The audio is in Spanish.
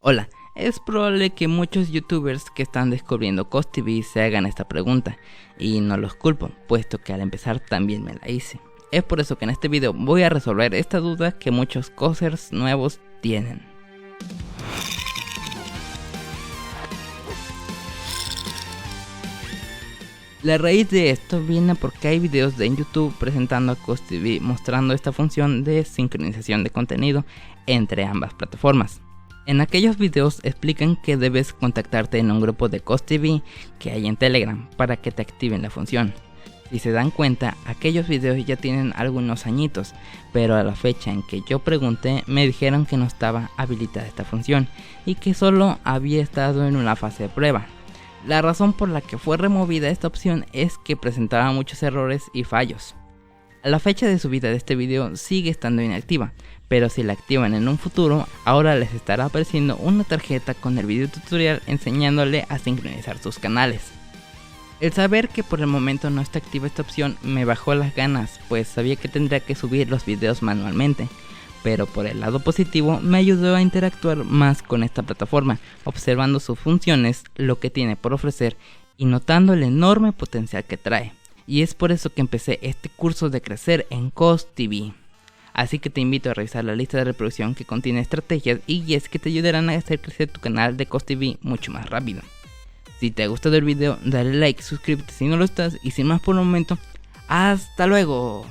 Hola, es probable que muchos youtubers que están descubriendo CosTV se hagan esta pregunta, y no los culpo, puesto que al empezar también me la hice. Es por eso que en este video voy a resolver esta duda que muchos cosers nuevos tienen. La raíz de esto viene porque hay videos en YouTube presentando a CosTV mostrando esta función de sincronización de contenido entre ambas plataformas. En aquellos videos explican que debes contactarte en un grupo de CosTV que hay en Telegram para que te activen la función. Si se dan cuenta, aquellos videos ya tienen algunos añitos, pero a la fecha en que yo pregunté me dijeron que no estaba habilitada esta función y que solo había estado en una fase de prueba. La razón por la que fue removida esta opción es que presentaba muchos errores y fallos. A la fecha de subida de este video sigue estando inactiva, pero si la activan en un futuro, ahora les estará apareciendo una tarjeta con el video tutorial enseñándole a sincronizar sus canales. El saber que por el momento no está activa esta opción me bajó las ganas, pues sabía que tendría que subir los videos manualmente, pero por el lado positivo me ayudó a interactuar más con esta plataforma, observando sus funciones, lo que tiene por ofrecer y notando el enorme potencial que trae. Y es por eso que empecé este curso de crecer en CosTV. Así que te invito a revisar la lista de reproducción que contiene estrategias y guías que te ayudarán a hacer crecer tu canal de CosTV mucho más rápido. Si te ha gustado el video, dale like, suscríbete si no lo estás y sin más por el momento, ¡hasta luego!